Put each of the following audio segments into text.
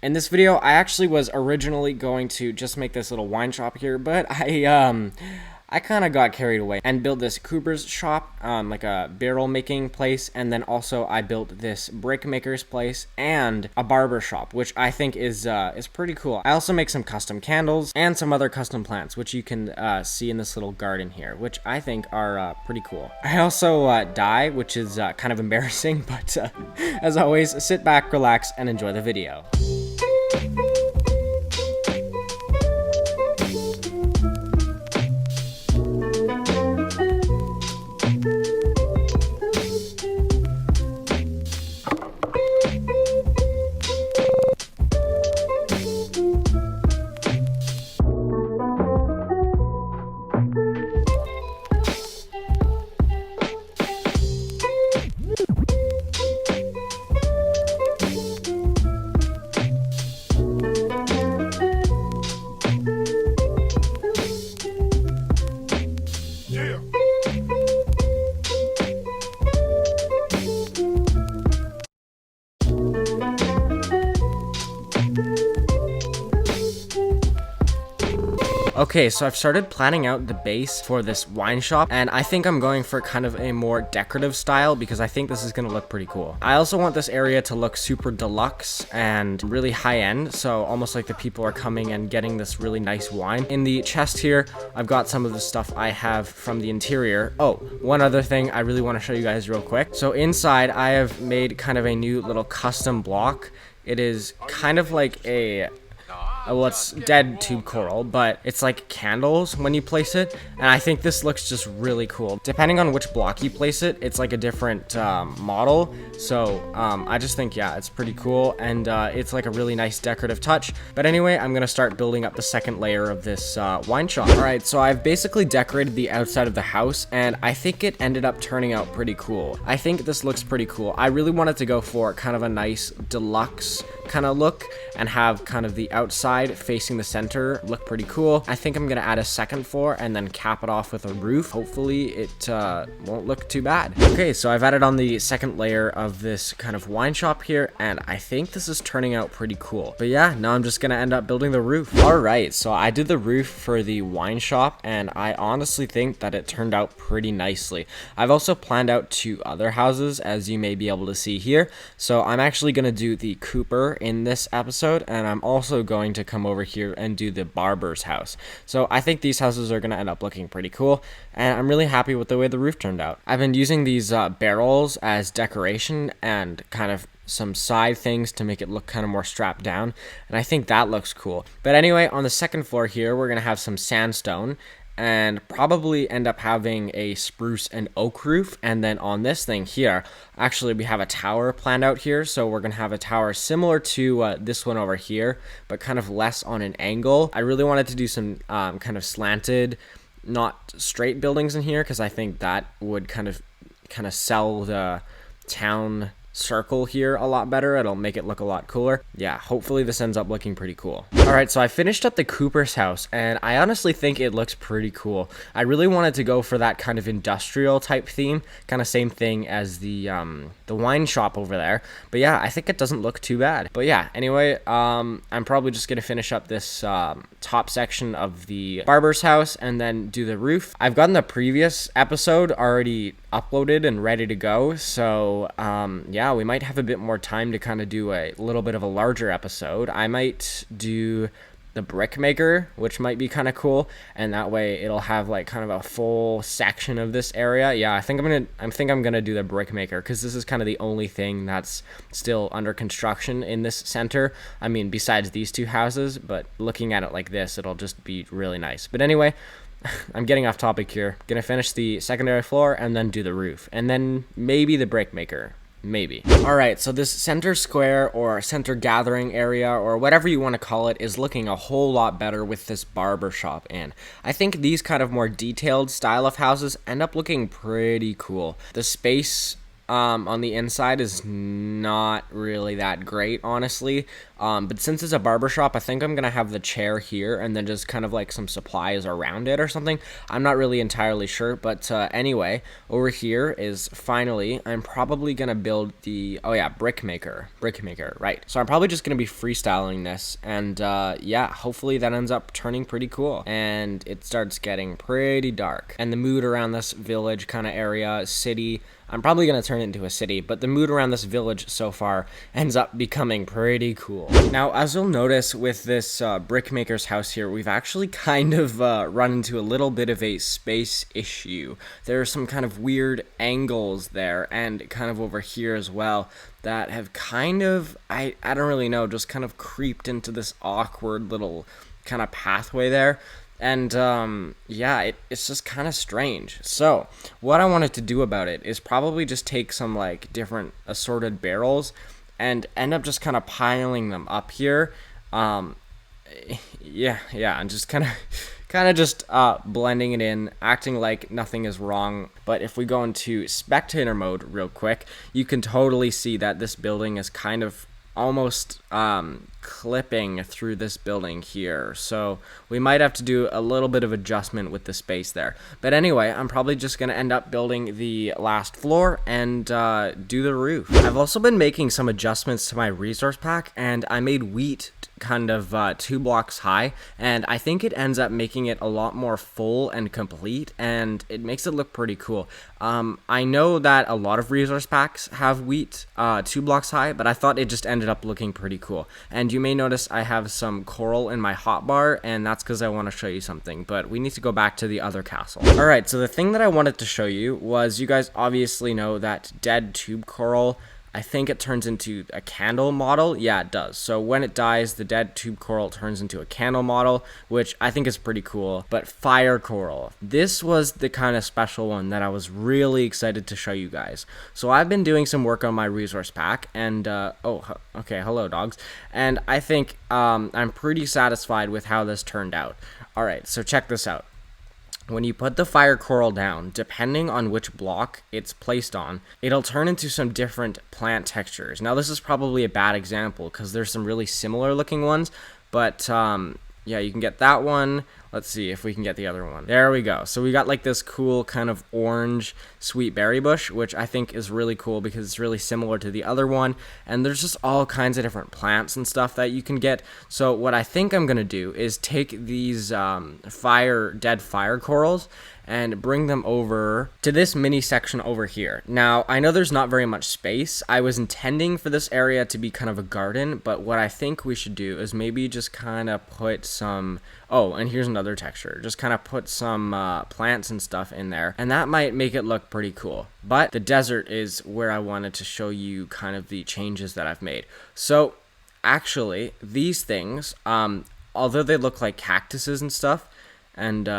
In this video, I actually was originally going to just make this little wine shop here, but I kind of got carried away and built this cooper's shop, like a barrel making place, and then also I built this brick maker's place and a barber shop, which I think is pretty cool. I also make some custom candles and some other custom plants, which you can see in this little garden here, which I think are pretty cool. I also dye, which is kind of embarrassing, but as always, sit back, relax, and enjoy the video. Okay, so I've started planning out the base for this wine shop, and I think I'm going for kind of a more decorative style because I think this is going to look pretty cool. I also want this area to look super deluxe and really high end, so almost like the people are coming and getting this really nice wine. In the chest here, I've got some of the stuff I have from the interior. Oh, one other thing I really want to show you guys real quick. So inside, I have made kind of a new little custom block. It is kind of like a well, it's dead tube coral, but it's like candles when you place it, and I think this looks just really cool. Depending on which block you place it, it's like a different model, so I just think, yeah, it's pretty cool, and it's like a really nice decorative touch. But anyway, I'm gonna start building up the second layer of this wine shop. Alright, so I've basically decorated the outside of the house, and I think it ended up turning out pretty cool. I think this looks pretty cool. I really wanted to go for kind of a nice deluxe kind of look and have kind of the outside facing the center look pretty cool. I think I'm gonna add a second floor and then cap it off with a roof. Hopefully it won't look too bad. Okay, so I've added on the second layer of this kind of wine shop here, and I think this is turning out pretty cool. But yeah, now I'm just gonna end up building the roof. Alright, so I did the roof for the wine shop, and I honestly think that it turned out pretty nicely. I've also planned out 2 other houses, as you may be able to see here. So I'm actually gonna do the Cooper in this episode, and I'm also going to come over here and do the barber's house. So I think these houses are going to end up looking pretty cool, and I'm really happy with the way the roof turned out. I've been using these barrels as decoration and kind of some side things to make it look kind of more strapped down, and I think that looks cool. But anyway, on the second floor here, we're going to have some sandstone and probably end up having a spruce and oak roof. And then on this thing here, actually we have a tower planned out here, so we're gonna have a tower similar to this one over here, but kind of less on an angle. I really wanted to do some kind of slanted, not straight buildings in here, because I think that would kind of sell the town circle here a lot better. It'll make it look a lot cooler. Yeah, hopefully this ends up looking pretty cool. Alright, so I finished up the Cooper's house, and I honestly think it looks pretty cool. I really wanted to go for that kind of industrial type theme, kind of same thing as the wine shop over there. But yeah, I think it doesn't look too bad. But yeah, anyway, I'm probably just gonna finish up this top section of the barber's house and then do the roof. I've gotten the previous episode already uploaded and ready to go, so yeah, we might have a bit more time to kind of do a little bit of a larger episode. I might do the brick maker, which might be kind of cool, and that way it'll have like kind of a full section of this area. Yeah, I think I'm gonna do the brick maker because this is kind of the only thing that's still under construction in this center. I mean, besides these 2 houses, but looking at it like this, it'll just be really nice. But anyway, I'm getting off topic here. Gonna finish the secondary floor and then do the roof, and then maybe the brick maker. Maybe. Alright, so this center square or center gathering area or whatever you want to call it is looking a whole lot better with this barber shop in. I think these kind of more detailed style of houses end up looking pretty cool. The space on the inside is not really that great, honestly. But since it's a barbershop, I think I'm gonna have the chair here and then just kind of like some supplies around it or something. I'm not really entirely sure, but anyway, over here is finally, I'm probably gonna build the, oh yeah, brick maker, right. So I'm probably just gonna be freestyling this, and yeah, hopefully that ends up turning pretty cool. And it starts getting pretty dark, and the mood around this village kind of area, city, I'm probably going to turn it into a city, but the mood around this village so far ends up becoming pretty cool. Now, as you'll notice with this brickmaker's house here, we've actually kind of run into a little bit of a space issue. There are some kind of weird angles there, and kind of over here as well, that have kind of, I don't really know, just kind of creeped into this awkward little kind of pathway there. And yeah, it's just kind of strange. So what I wanted to do about it is probably just take some like different assorted barrels and end up just kind of piling them up here. Yeah, and just kind of just blending it in, acting like nothing is wrong. But if we go into spectator mode real quick, you can totally see that this building is kind of almost clipping through this building here, so we might have to do a little bit of adjustment with the space there. But anyway, I'm probably just gonna end up building the last floor and do the roof. I've also been making some adjustments to my resource pack, and I made wheat kind of 2 blocks high, and I think it ends up making it a lot more full and complete, and it makes it look pretty cool. I know that a lot of resource packs have wheat 2 blocks high, but I thought it just ended up looking pretty cool. And you may notice I have some coral in my hotbar, and that's because I want to show you something, but we need to go back to the other castle. Alright, so the thing that I wanted to show you was, you guys obviously know that dead tube coral, I think it turns into a candle model. Yeah, it does. So when it dies, the dead tube coral turns into a candle model, which I think is pretty cool. But fire coral, this was the kind of special one that I was really excited to show you guys. So I've been doing some work on my resource pack, and oh, okay, hello dogs. And I think I'm pretty satisfied with how this turned out. All right, so check this out. When you put the fire coral down, depending on which block it's placed on, it'll turn into some different plant textures. Now, this is probably a bad example because there's some really similar looking ones, but yeah, you can get that one. Let's see if we can get the other one. There we go. So we got like this cool kind of orange sweet berry bush, which I think is really cool because it's really similar to the other one. And there's just all kinds of different plants and stuff that you can get. So what I think I'm going to do is take these dead fire corals and bring them over to this mini section over here. Now, I know there's not very much space. I was intending for this area to be kind of a garden, but what I think we should do is maybe just kind of put some, oh, and here's another texture. Just kind of put some plants and stuff in there, and that might make it look pretty cool. But the desert is where I wanted to show you kind of the changes that I've made. So actually, these things, although they look like cactuses and stuff, and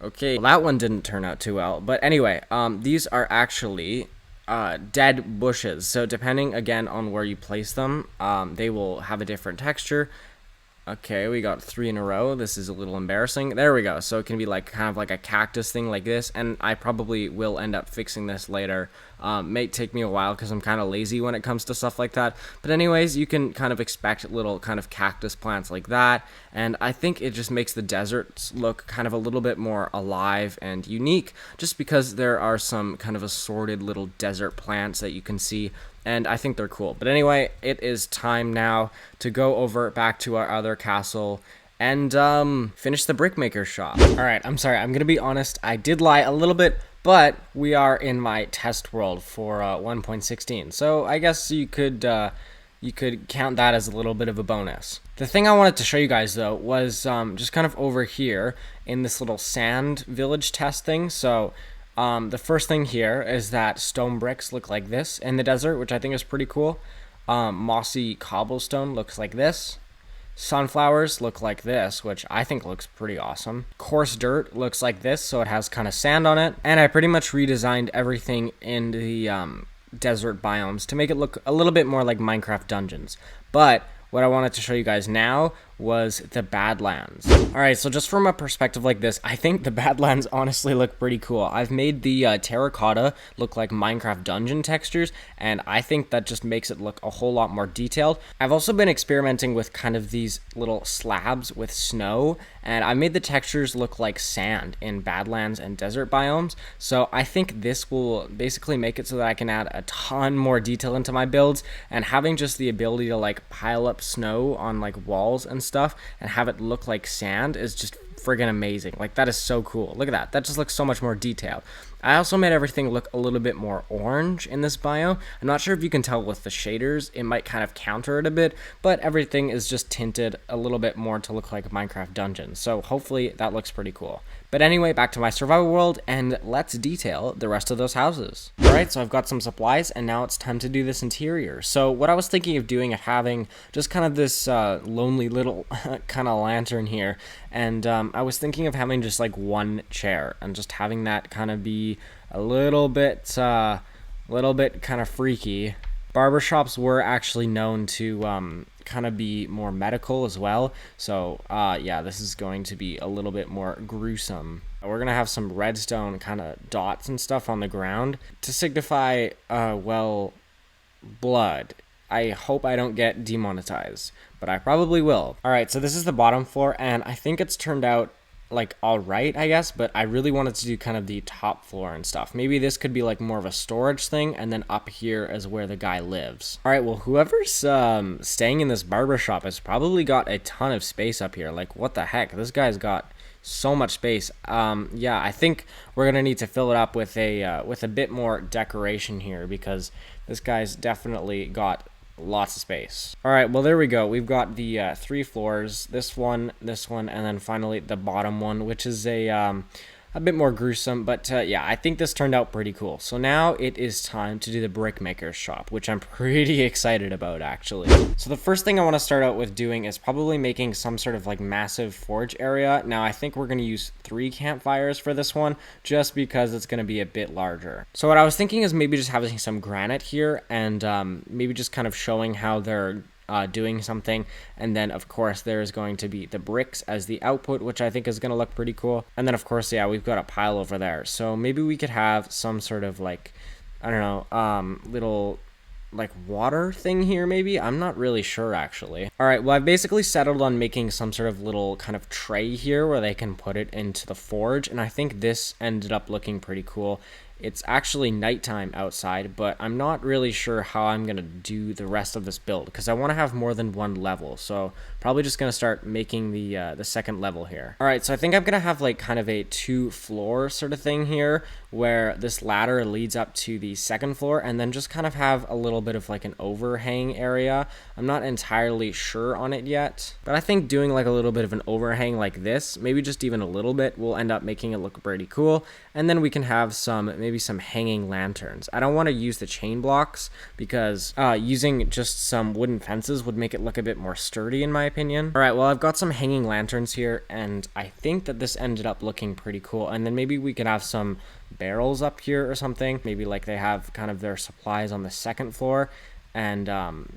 okay, well, that one didn't turn out too well. But anyway, these are actually dead bushes. So depending, again, on where you place them, they will have a different texture. Okay, we got 3 in a row. This is a little embarrassing. There we go. So it can be like kind of like a cactus thing like this, and I probably will end up fixing this later. May take me a while because I'm kind of lazy when it comes to stuff like that. But anyways, you can kind of expect little kind of cactus plants like that, and I think it just makes the deserts look kind of a little bit more alive and unique, just because there are some kind of assorted little desert plants that you can see, and I think they're cool. But anyway, it is time now to go over back to our other castle and finish the brickmaker shop. All right, I'm sorry, I'm gonna be honest, I did lie a little bit, but we are in my test world for 1.16, so I guess you could count that as a little bit of a bonus. The thing I wanted to show you guys though was just kind of over here in this little sand village test thing. So the first thing here is that stone bricks look like this in the desert, which I think is pretty cool. Mossy cobblestone looks like this. Sunflowers look like this, which I think looks pretty awesome. Coarse dirt looks like this, so it has kind of sand on it. And I pretty much redesigned everything in the desert biomes to make it look a little bit more like Minecraft dungeons. But what I wanted to show you guys now was the Badlands. Alright, so just from a perspective like this, I think the Badlands honestly look pretty cool. I've made the terracotta look like Minecraft dungeon textures, and I think that just makes it look a whole lot more detailed. I've also been experimenting with kind of these little slabs with snow, and I made the textures look like sand in Badlands and desert biomes, so I think this will basically make it so that I can add a ton more detail into my builds, and having just the ability to like pile up snow on like walls and stuff and have it look like sand is just friggin' amazing. Like, that is so cool. Look at that. That just looks so much more detailed. I also made everything look a little bit more orange in this biome. I'm not sure if you can tell with the shaders. It might kind of counter it a bit, but everything is just tinted a little bit more to look like a Minecraft dungeon. So hopefully that looks pretty cool. But anyway, back to my survival world, and let's detail the rest of those houses. Alright, so I've got some supplies, and now it's time to do this interior. So what I was thinking of doing is having just kind of this lonely little kind of lantern here, and I was thinking of having just like one chair, and just having that kind of be a little bit kind of freaky. Barbershops were actually known to kind of be more medical as well, so yeah, this is going to be a little bit more gruesome. We're gonna have some redstone kind of dots and stuff on the ground to signify well, blood. I hope I don't get demonetized, but I probably will. Alright, so this is the bottom floor, and I think it's turned out like alright, I guess, but I really wanted to do kind of the top floor and stuff. Maybe this could be like more of a storage thing, and then up here is where the guy lives. Alright, well, whoever's staying in this barbershop has probably got a ton of space up here. Like, what the heck? This guy's got so much space. Yeah, I think we're gonna need to fill it up with a bit more decoration here, because this guy's definitely got lots of space. Alright, well, there we go. We've got the 3 floors, this one, and then finally the bottom one, which is a bit more gruesome, but yeah, I think this turned out pretty cool. So now it is time to do the brickmaker's shop, which I'm pretty excited about, actually. So the first thing I want to start out with doing is probably making some sort of like massive forge area. Now I think we're going to use 3 campfires for this one, just because it's going to be a bit larger. So what I was thinking is maybe just having some granite here, and maybe just kind of showing how they're doing something, and then of course there's going to be the bricks as the output, which I think is going to look pretty cool. And then of course, yeah, we've got a pile over there, so maybe we could have some sort of like, I don't know, little like water thing here, maybe. I'm not really sure, actually. Alright, well, I've basically settled on making some sort of little kind of tray here where they can put it into the forge, and I think this ended up looking pretty cool. It's actually nighttime outside, but I'm not really sure how I'm going to do the rest of this build, because I want to have more than one level, so probably just going to start making the second level here. Alright, so I think I'm going to have like kind of a 2-floor sort of thing here, where this ladder leads up to the second floor, and then just kind of have a little bit of like an overhang area. I'm not entirely sure on it yet, but I think doing like a little bit of an overhang like this, maybe just even a little bit, will end up making it look pretty cool. And then we can have maybe some hanging lanterns. I don't want to use the chain blocks, because using just some wooden fences would make it look a bit more sturdy, in my opinion. Alright, well, I've got some hanging lanterns here, and I think that this ended up looking pretty cool. And then maybe we could have some barrels up here or something. Maybe like they have kind of their supplies on the second floor, and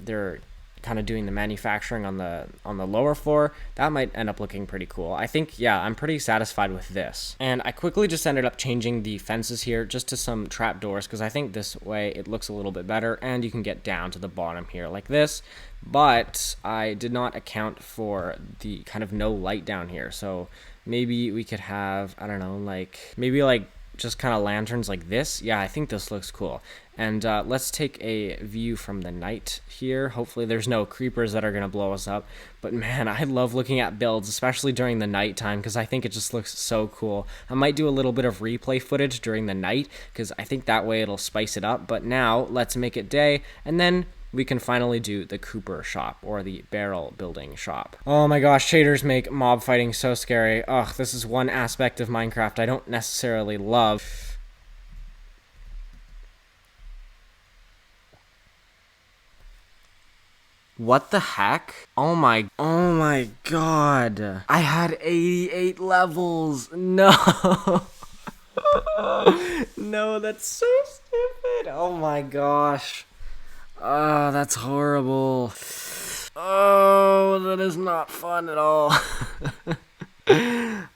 they're kind of doing the manufacturing on the lower floor. That might end up looking pretty cool. I think, yeah, I'm pretty satisfied with this. And I quickly just ended up changing the fences here just to some trapdoors, because I think this way it looks a little bit better, and you can get down to the bottom here like this. But I did not account for the kind of no light down here, so maybe we could have, I don't know, like maybe like just kind of lanterns like this. Yeah, I think this looks cool. And let's take a view from the night here. Hopefully there's no creepers that are going to blow us up. But man, I love looking at builds, especially during the nighttime, because I think it just looks so cool. I might do a little bit of replay footage during the night, because I think that way it'll spice it up. But now let's make it day, and then we can finally do the Cooper shop, or the barrel building shop. Oh my gosh, shaders make mob fighting so scary. Ugh, this is one aspect of Minecraft I don't necessarily love. What the heck? Oh my god. I had 88 levels. No. No, that's so stupid. Oh my gosh. Oh, that's horrible. Oh, that is not fun at all.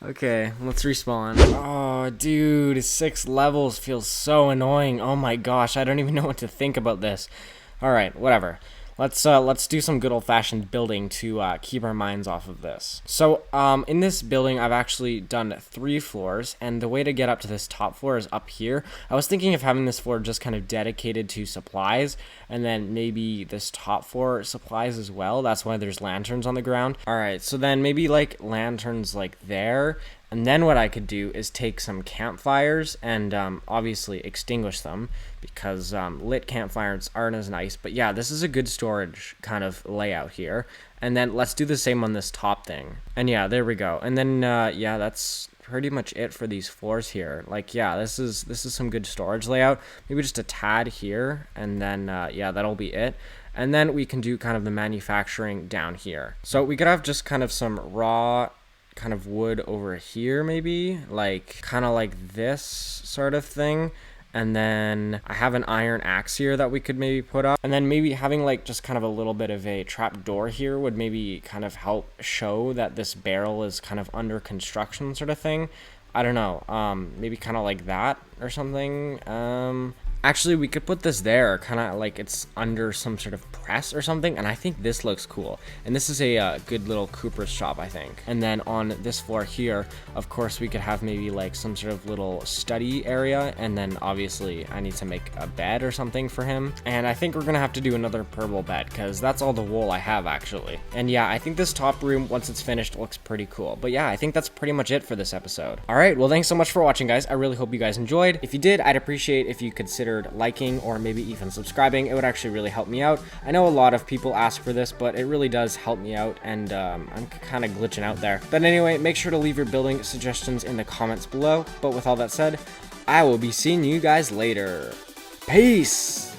Okay, let's respawn. Oh, dude, 6 levels feels so annoying. Oh my gosh, I don't even know what to think about this. Alright, whatever. Let's do some good old-fashioned building to keep our minds off of this. So, in this building, I've actually done 3 floors, and the way to get up to this top floor is up here. I was thinking of having this floor just kind of dedicated to supplies, and then maybe this top floor supplies as well. That's why there's lanterns on the ground. Alright, so then maybe like lanterns like there. And then what I could do is take some campfires and obviously extinguish them, because lit campfires aren't as nice. But yeah, this is a good storage kind of layout here. And then let's do the same on this top thing. And yeah, there we go. And then yeah, that's pretty much it for these floors here. Like, yeah, this is some good storage layout. Maybe just a tad here, and then yeah, that'll be it. And then we can do kind of the manufacturing down here. So we could have just kind of some raw kind of wood over here, maybe like kind of like this sort of thing. And then I have an iron axe here that we could maybe put up, and then maybe having like just kind of a little bit of a trap door here would maybe kind of help show that this barrel is kind of under construction, sort of thing. I don't know, maybe kind of like that or something. Actually, we could put this there, kind of like it's under some sort of press or something, and I think this looks cool. And this is a good little Cooper's shop, I think. And then on this floor here, of course, we could have maybe like some sort of little study area, and then obviously I need to make a bed or something for him. And I think we're gonna have to do another purple bed, because that's all the wool I have, actually. And yeah, I think this top room, once it's finished, looks pretty cool. But yeah, I think that's pretty much it for this episode. Alright, well, thanks so much for watching, guys. I really hope you guys enjoyed. If you did, I'd appreciate if you considered liking or maybe even subscribing. It would actually really help me out. I know a lot of people ask for this, but it really does help me out, and I'm kind of glitching out there. But anyway, make sure to leave your building suggestions in the comments below. But with all that said, I will be seeing you guys later. Peace!